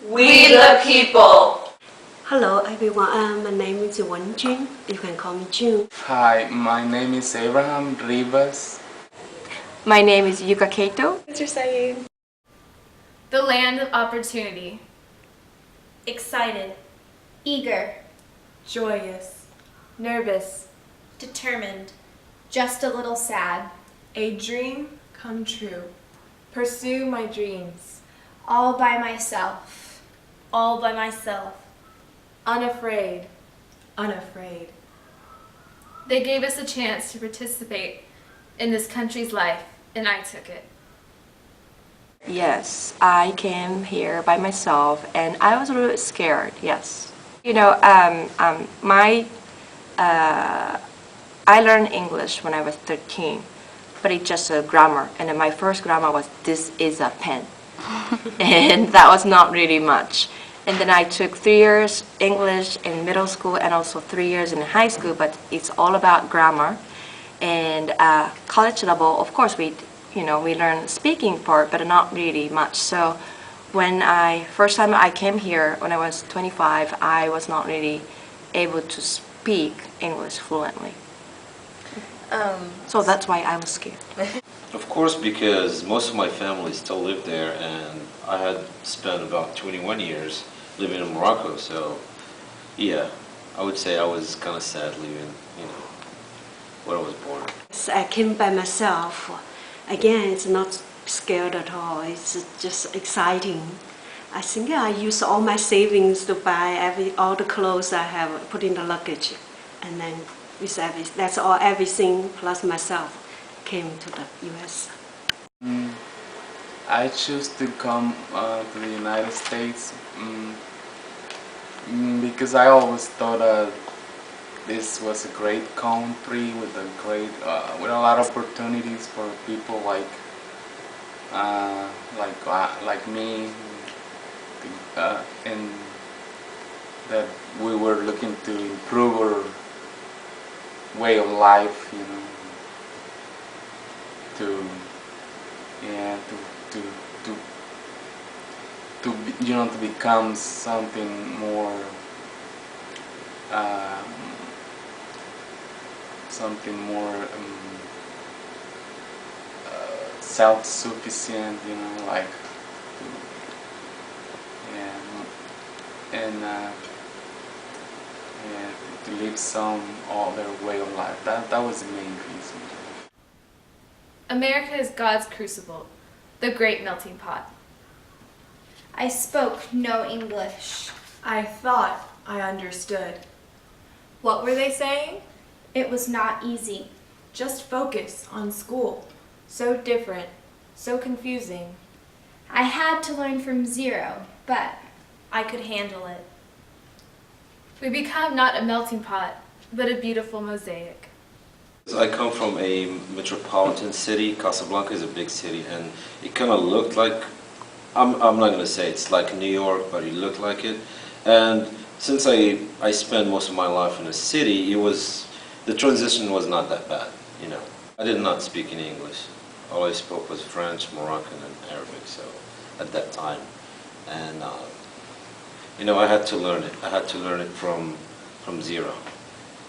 We the people. Hello everyone, my name is Wenjun. You can call me June. Hi, my name is Abraham Rivas. My name is Yuka Kato. Mr. Sayed. The land of opportunity. Excited, eager, Joyous. Nervous. determined, just a little sad, A dream come true. Pursue my dreams. all by myself, all by myself. Unafraid. Unafraid. They gave us a chance to participate in this country's life, and I took it. Yes, I came here by myself and I was a little bit scared, yes. I learned English when I was 13, but it's just a grammar. And then my first grammar was, "This is a pen." And that was not really much. And then I took 3 years English in middle school and also 3 years in high school, but it's all about grammar. And college level, of course, we learn speaking part, but not really much. So when first time I came here, when I was 25, I was not really able to speak English fluently. So that's why I was scared. Of course, because most of my family still lived there, and I had spent about 21 years living in Morocco. So, yeah, I would say I was kind of sad leaving, where I was born. So I came by myself. Again, it's not scared at all. It's just exciting. I think I use all my savings to buy all the clothes I have put in the luggage, and then that's all, everything plus myself came to the U.S. I choose to come to the United States because I always thought this was a great country with with a lot of opportunities for people like me, and that we were looking to improve our way of life, to become something more self-sufficient, to live some other way of life. That was the main reason. America is God's crucible, the great melting pot. I spoke no English. I thought I understood. What were they saying? It was not easy. Just focus on school. So different, so confusing. I had to learn from zero, but I could handle it. We become not a melting pot, but a beautiful mosaic. I come from a metropolitan city. Casablanca is a big city, and it kind of looked like, I'm not going to say it's like New York, but it looked like it. And since I spent most of my life in a city, the transition was not that bad, I did not speak any English. All I spoke was French, Moroccan, and Arabic, so at that time. And, I had to learn it. I had to learn it from zero.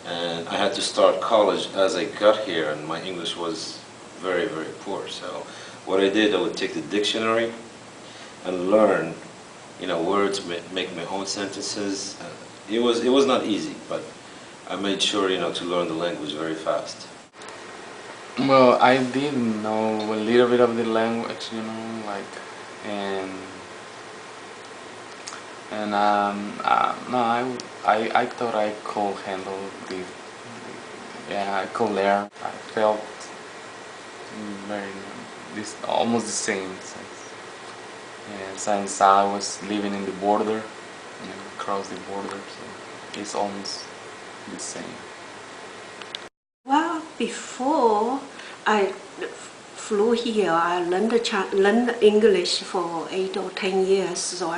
And I had to start college as I got here, and my English was very, very poor. So what I did, I would take the dictionary and learn, words, make my own sentences. It was not easy, but I made sure, to learn the language very fast. Well, I did know a little bit of the language, I thought I could handle I could learn. I felt almost the same since I was living in the border, across the border, so it's almost the same. Well, before I flew here, I learned English for 8 or 10 years. So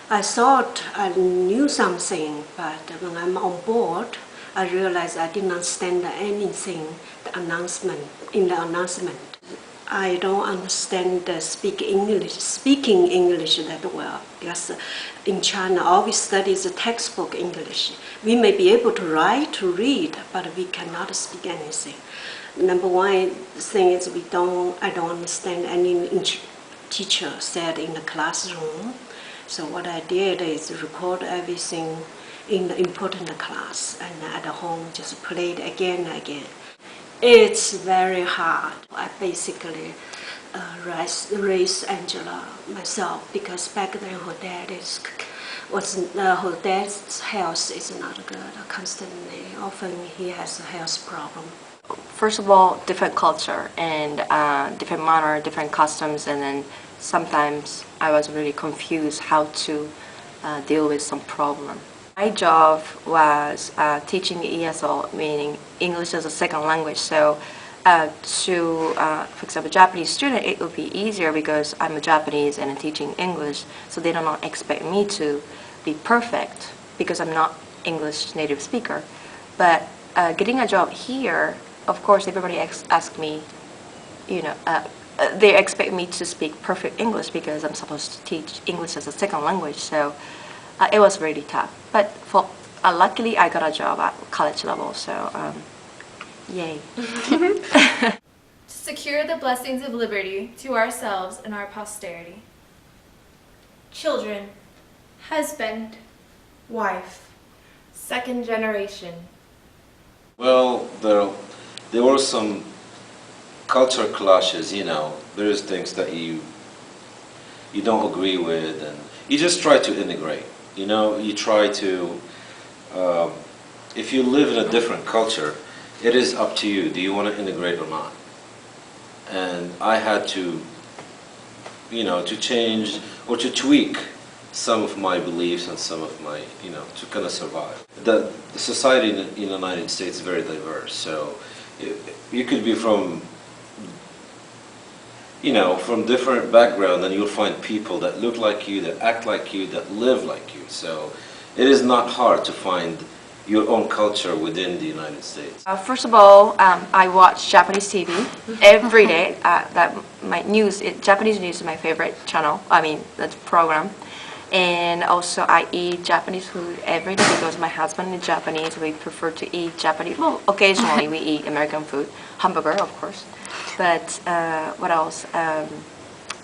I thought I knew something, but when I'm on board, I realized I didn't understand anything in the announcement. I don't understand speaking English that well, because in China all we study is textbook English. We may be able to write, to read, but we cannot speak anything. Number one thing is I don't understand any teacher said in the classroom. So what I did is record everything in the important class, and at home just play it again and again. It's very hard. I basically raised Angela myself, because back then her dad's health is not good. Constantly, often he has a health problem. First of all, different culture and different manner, different customs, and then sometimes I was really confused how to deal with some problem. My job was teaching ESL, meaning English as a second language. So for example, Japanese student, it would be easier because I'm a Japanese and I'm teaching English, so they do not expect me to be perfect because I'm not English native speaker. But getting a job here, of course, everybody asks me, they expect me to speak perfect English because I'm supposed to teach English as a second language. So it was really tough. But luckily, I got a job at college level. So yay. To secure the blessings of liberty to ourselves and our posterity. Children. Husband. Wife. Second generation. Well, there were some culture clashes, There's things that you don't agree with, and you just try to integrate. You try to, if you live in a different culture, it is up to you. Do you want to integrate or not? And I had to, to change or to tweak some of my beliefs and some of my, to kind of survive. The society in the United States is very diverse, so you could be from different background, and you'll find people that look like you, that act like you, that live like you. So it is not hard to find your own culture within the United States. First of all, I watch Japanese TV every day. Japanese news is my favorite channel. The program. And also I eat Japanese food every day because my husband is Japanese. We prefer to eat Japanese. Well, occasionally we eat American food, hamburger, of course. But what else?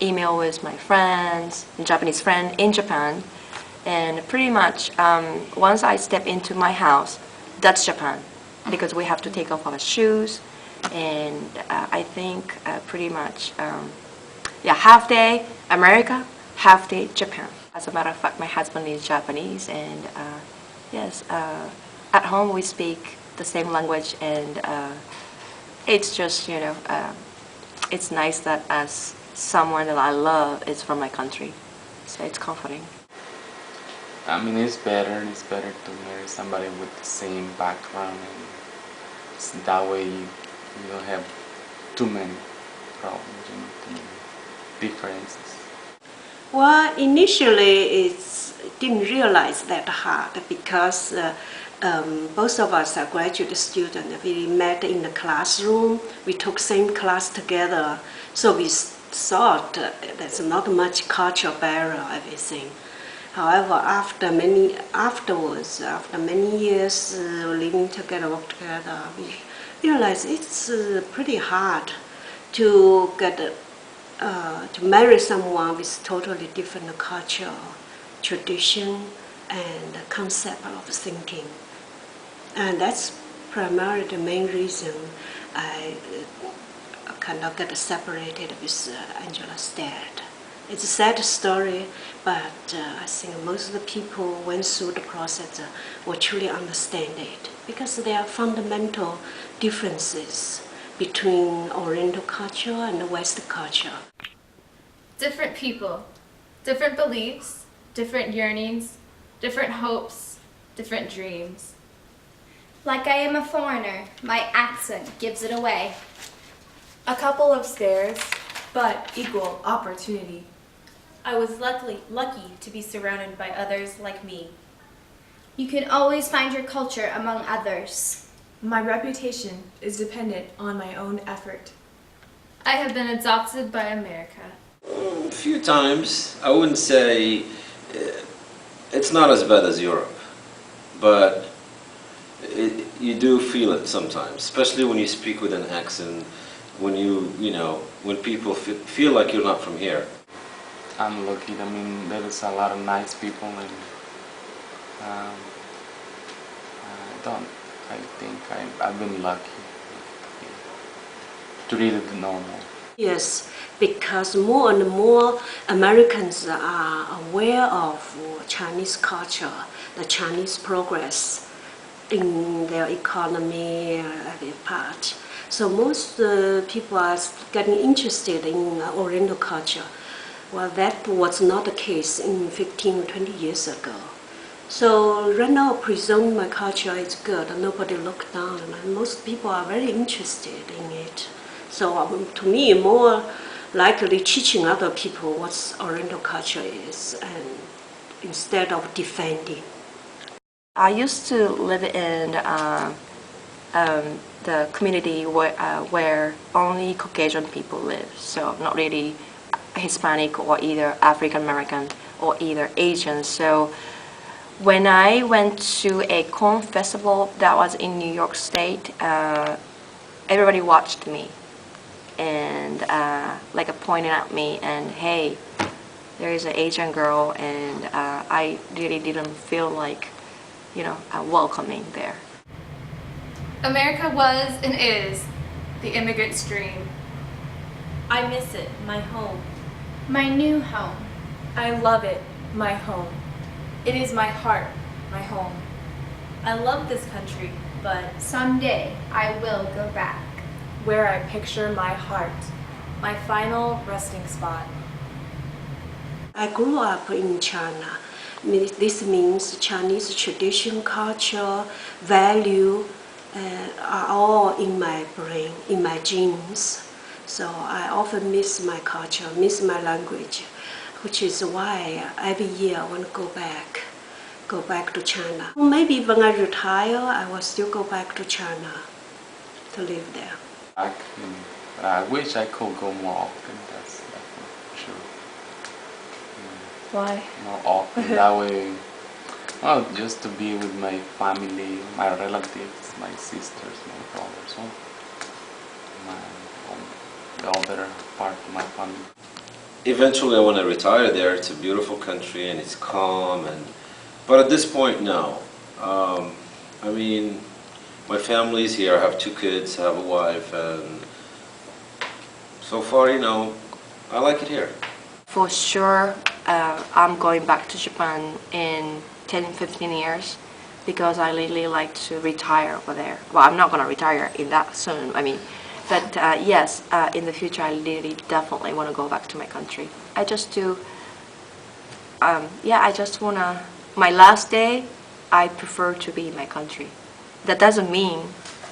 Email with my friends, Japanese friend in Japan. And pretty much once I step into my house, that's Japan, because we have to take off our shoes. And I think pretty much, half day America, half day Japan. As a matter of fact, my husband is Japanese, and yes, at home we speak the same language, and it's just, it's nice that as someone that I love is from my country, so it's comforting. It's better to marry somebody with the same background, and that way you don't have too many problems, too many differences. Well, initially didn't realize that hard, because both of us are graduate students. We met in the classroom. We took same class together, so we thought there's not much cultural barrier, everything. However, after many years living together, work together, we realized it's pretty hard to get to marry someone with totally different culture, tradition, and concept of thinking. And that's primarily the main reason I kind of got separated with Angela's dad. It's a sad story, but I think most of the people went through the process will truly understand it, because there are fundamental differences between Oriental culture and Western culture. Different people, different beliefs, different yearnings, different hopes, different dreams. Like I am a foreigner, my accent gives it away. A couple of stairs, but equal opportunity. I was lucky to be surrounded by others like me. You can always find your culture among others. My reputation is dependent on my own effort. I have been adopted by America. A few times. I wouldn't say it's not as bad as Europe, but you do feel it sometimes, especially when you speak with an accent, when when people feel like you're not from here. I'm lucky. I mean, there is a lot of nice people, and I think I've been lucky to read it normal. Yes, because more and more Americans are aware of Chinese culture, the Chinese progress in their economy, every part. So most people are getting interested in Oriental culture. Well, that was not the case in 15 or 20 years ago. So right now, I presume my culture is good. Nobody look down, and most people are very interested in it. So to me, more likely teaching other people what Oriental culture is, and instead of defending. I used to live in the community where only Caucasian people live, so not really Hispanic or either African American or either Asian. So when I went to a corn festival that was in New York State, everybody watched me and like pointed at me and, hey, there is an Asian girl, and I really didn't feel like, welcoming there. America was and is the immigrant's dream. I miss it, my home. My new home. I love it, my home. It is my heart, my home. I love this country, but Someday I will go back. where I picture my heart, my final resting spot. I grew up in China. This means Chinese tradition, culture, value are all in my brain, in my genes. So I often miss my culture, miss my language, which is why every year I want to go back to China. Maybe when I retire, I will still go back to China to live there. But I wish I could go more often. That's definitely true. Why? More often. That way, well, just to be with my family, my relatives, my sisters, my brothers, the other part of my family. Eventually I want to retire there. It's a beautiful country and it's calm, but at this point, no. I mean, my family's here. I have 2 kids, I have a wife, and so far, I like it here. For sure, I'm going back to Japan in 10-15 years because I really like to retire over there. Well, I'm not going to retire in that soon, but yes, in the future I really definitely want to go back to my country. I just do, I just want to, my last day, I prefer to be in my country. That doesn't mean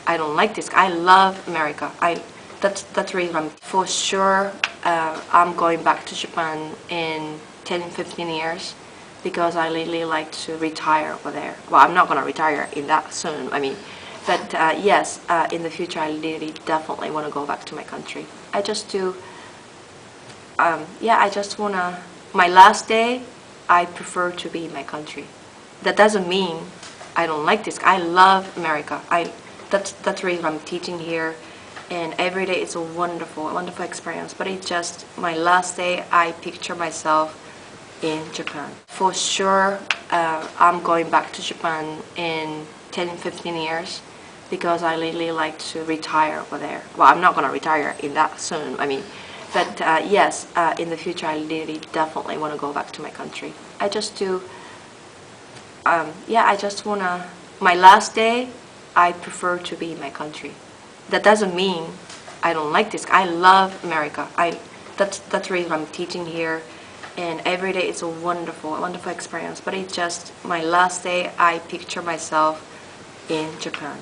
I don't like this. I love America. That's the reason I'm for sure. I'm going back to Japan in 10-15 years because I really like to retire over there. Well, I'm not going to retire in that soon. But yes, in the future I really definitely want to go back to my country. I just do. I just want to. My last day, I prefer to be in my country. That doesn't mean I don't like this. I love America. That's the reason I'm teaching here, and every day it's a wonderful experience. But it's just my last day, I picture myself in Japan. For sure, I'm going back to Japan in 10-15 years because I really like to retire over there. Well, I'm not going to retire in that soon. But yes, in the future I really definitely want to go back to my country. I just do. I just want to, my last day, I prefer to be in my country. That doesn't mean I don't like this. I love America. That's the reason I'm teaching here, and every day it's a wonderful experience. But it's just my last day, I picture myself in Japan.